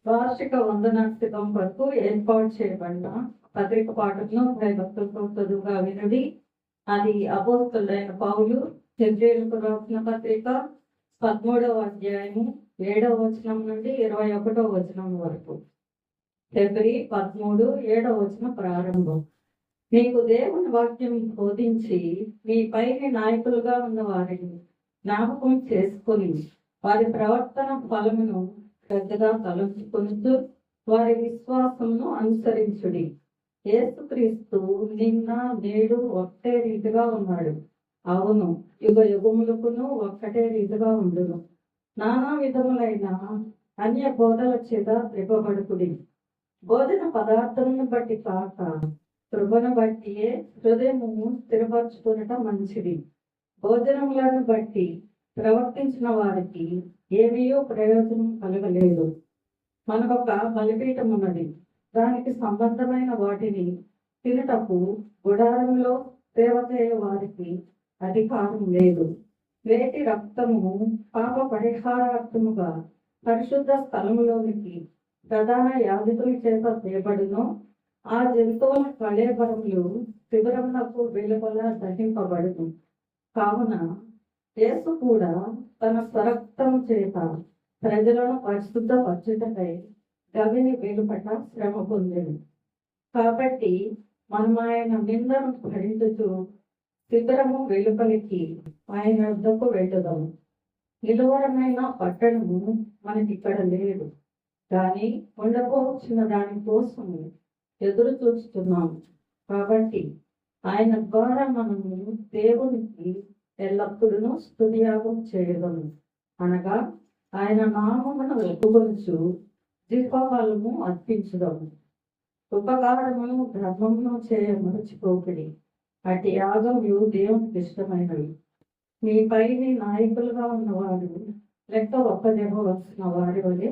వార్షిక వందనార్థకం వరకు ఏర్పాటు చేయబడిన పత్రిక పాఠకులను భయభక్తులతో చదువుగా వినుడి. అది అపోస్తలుడైన పౌలు హెబ్రీయులకు రాసిన పత్రిక 13వ అధ్యాయము 7వ వచనం నుండి 21వ వచనం వరకు. ఫిబ్రవరి 13, 7వ వచనం ప్రారంభం. మీకు దేవుని వాక్యం బోధించి మీ పైన నాయకులుగా ఉన్న వారిని జ్ఞాపకం చేసుకొని వారి ప్రవర్తన ఫలమును శ్రద్ధగా తలంచుకుంటూ వారి విశ్వాసమును అనుసరించుడి. యేసుక్రీస్తు నిన్న నేడు ఒక్కటే రీతిగా ఉన్నాడు. అవును, యుగ యుగములకును ఒక్కటే రీతిగా ఉండును. నానా విధములైన అన్య బోధల చేత త్రిప్పబడుకుడి. బోధన పదార్థమును బట్టి కాక కృపను బట్టియే హృదయము స్థిరపరచుకునటం మంచిది. భోజనములను బట్టి ప్రవర్తించిన వారికి ఏమీయో ప్రయోజనం కలగలేదు. మనకొక బలిపీఠం ఉన్నది. దానికి సంబంధమైన వాటిని తినుటకు గుడారంలో సేవ చేయ వారికి అధికారం లేదు. వేటి రక్తము పాప పరిహారార్థముగా పరిశుద్ధ స్థలములోనికి ప్రధాన యాజకుల చేత చేయబడును. ఆ జంతువుల కళేబరములు శిబిరములకు వెలుపల దహింపబడును. కావున యేసు కూడా తన స్వరక్తము చేత ప్రజలను పరిశుద్ధ పరచుటకై గవిని వెలుపట శ్రమ పొందెను. కాబట్టి మనం ఆయన నిందను భరించుచు శిబిరము వెలుపలికి ఆయన వద్దకు వెళ్ళుదాము. నిలువరమైన పట్టణము మనకిక్కడ లేదు, కానీ ఉండబోచిన దాని కోసం ఎదురు చూస్తున్నాము. కాబట్టి ఆయన ద్వారా మనము దేవునికి ఎల్లప్పుడూ స్తుతియాగం చేయగలము. అనగా ఆయన నామమును వెలుగుకొనుచు దీపఫలము అర్పించుదాము. ఉపకారమును ధర్మమును చేయ మరచిపోకుడి. అటు యాగములు దేవునికి ఇష్టమైనవి. మీ పైన నాయకులుగా ఉన్నవారు లెక్క ఒక్కజెప్పవలసిన వారి వలె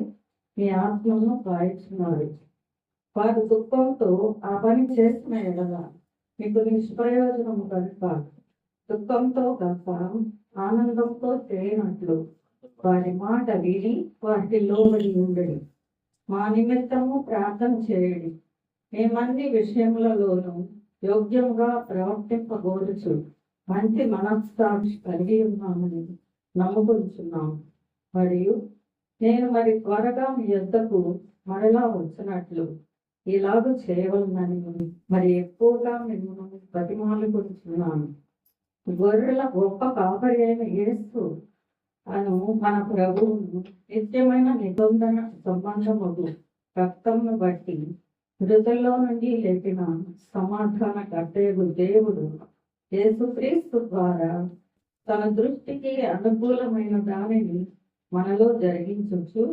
మీ ఆత్మను గాయచున్నారు. వారు దుఃఖంతో ఆ పని చేసిన ఎడల మీకు నిష్ప్రయోజనము కనుక దుఃఖంతో కాక ఆనందంతో చేయనట్లు వారి మాట విని వారికి లోబడి ఉండడి. మా నిమిత్తము ప్రార్థన చేయడి. మేమన్ని విషయములలోనూ యోగ్యంగా ప్రవర్తింపగోరుచు మంచి మనస్సాక్షి కలిగి ఉన్నామని నమ్ముకుంటున్నాము. మరియు నేను మరి త్వరగా మీ యొద్దకు మరలా వచ్చినట్లు ఇలాగ చేయవలనని మరి ఎక్కువగా మిమ్మల్ని బతిమాలుకుంటున్నాను. గొర్రెల గొప్ప కాపరి అయిన యేసు అను మన ప్రభువును నిత్యమైన నిబంధన సంబంధముకు రక్తమును బట్టి మృతుల్లో నుండి లేపిన సమాధాన కర్తయ్యకు దేవుడు యేసుక్రీస్తు ద్వారా తన దృష్టికి అనుకూలమైన దానిని మనలో జరిగించు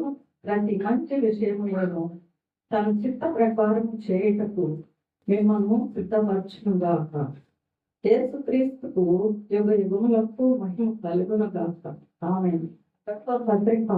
ప్రతి మంచి విషయములను తన చిత్త ప్రకారం చేయుటకు మిమ్మల్ని సిద్ధపరచునుగాక. యేసుక్రీస్తుకు యుగ యుగములకు మహిమ కలుగునుగాక. ఆమేన్. పత్రిక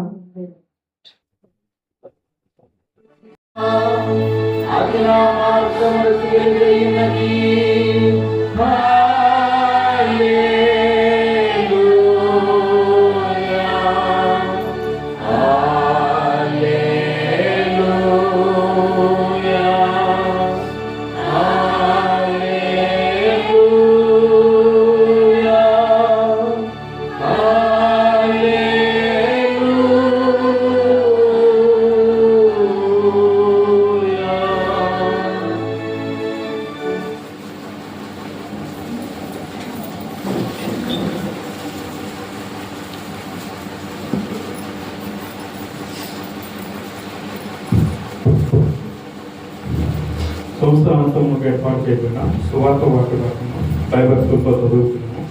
సంవత్సరాంతంలో ఏర్పాటు చేయబడిన సువార్త వాక్యాలను భయభక్తులతో చదువుతున్నాము.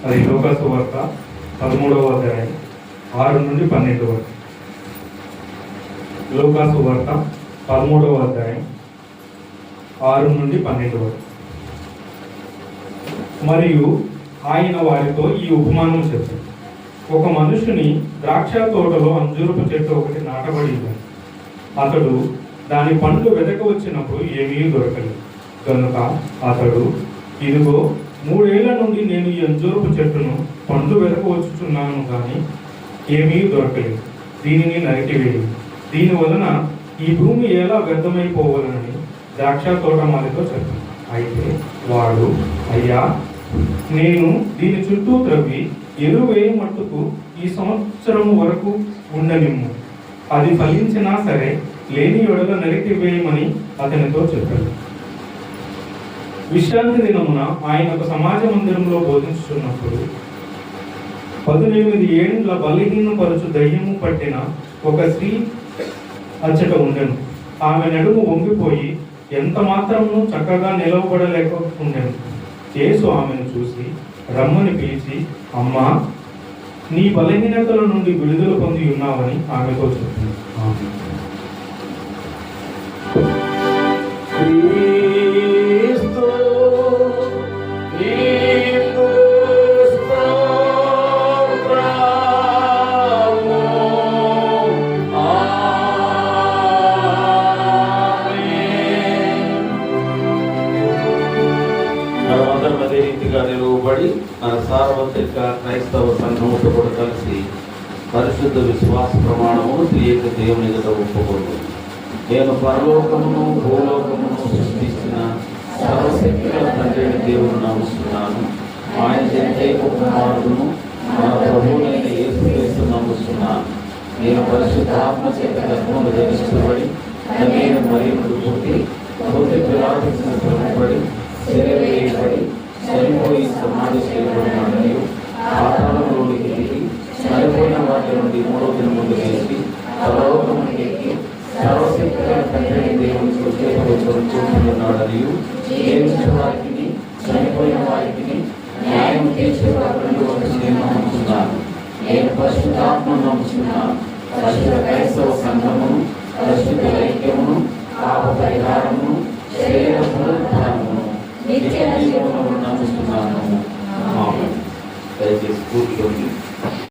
అది లూకా సువార్త 13వ అధ్యాయం 6 నుండి 12 వరకు. లూకా సువార్త 13వ అధ్యాయం 6 నుండి 12 వరకు. మరియు ఆయన వారితో ఈ ఉపమానం చెప్పారు. ఒక మనుషుని ద్రాక్ష తోటలో అంజూరపు చెట్టు ఒకటి నాటబడి ఉంది. అతడు దాని పండ్లు వెదక వచ్చినప్పుడు ఏమీ దొరకలేదు. కనుక అతడు, ఇదిగో 3 ఏళ్ల నుండి నేను ఈ అంజూరపు చెట్టును పండ్లు వెదక వచ్చుచున్నాను, కానీ ఏమీ దొరకలేదు. దీనిని నరికివేయి, దీని వలన ఈ భూమి ఎలా వ్యర్థమైపోవాలని ద్రాక్ష తోటమాలితో చెప్పాను. అయితే వాడు, అయ్యా, నేను దీని చుట్టూ త్రవ్వి ఎరువు వేయ మట్టుకు ఈ సంవత్సరం వరకు ఉండనిమ్ము, అది ఫలించినా సరే, లేని ఎడల నరికి వేయమని అతనితో చెప్పాడు. విశ్రాంతి దినమున ఆయన ఒక సమాజ మందిరంలో బోధించుతున్నప్పుడు 18 ఏండ్ల బలహీనపరచు దయ్యము పట్టిన ఒక స్త్రీ అచ్చట ఉండెను. ఆమె నడుము వంగిపోయి ఎంత మాత్రము చక్కగా నిలవబడలేక ఉండెను. యేసు ఆమెను చూసి రమ్మని పిలిచి, అమ్మా, నీ బలహీనతల నుండి విడుదల పొంది ఉన్నావని ఆమెతో చెప్పింది. అదే రీతిగా నిలువబడి మన సార్వత్రిక క్రైస్తవ సంఘముతో కూడా కలిసి పరిశుద్ధ విశ్వాస ప్రమాణమును త్రియేక దేవుని ఎదుట ఒప్పుకోను. నేను పరలోకమును భూలోకమును సృష్టించిన సర్వశక్తిగల తండ్రి దేవుని నమ్ముతున్నాను. ఆయన జనైక కుమారుడును మన ప్రభువునైన యేసుక్రీస్తు నమ్ముతున్నాను. నేను పరిశుద్ధాత్మ చేత గర్భమును ధరించబడి నేను మరియుడు పుట్టి భౌతిక పిలాతుకు శ్రమపడి శరీరపడి చనిపోయి సమాధి చేయబడినాడని పాతాళంలోనికి దిగి చనిపోయిన వాటి నుండి 3వ దినమున లేచి పరలోకమునకు ఎక్కి సర్వశక్తిగల తండ్రి దేవుని చూస్తున్నాడని జీవించిన వారికి చనిపోయిన వారికి న్యాయం తీర్చే నమ్ముతున్నాను. నేను పరిశుద్ధాత్మను నమ్ముతున్నాను. పరిశుద్ధ క్రైస్తవ సంఘమును, పరిశుద్ధ ఐక్యమును, పాప పరిహారమును, శరీర పునరుద్ధానమును, నిత్య జీవమును నమ్ముతున్నాను. దయచేసి కూర్చోండి.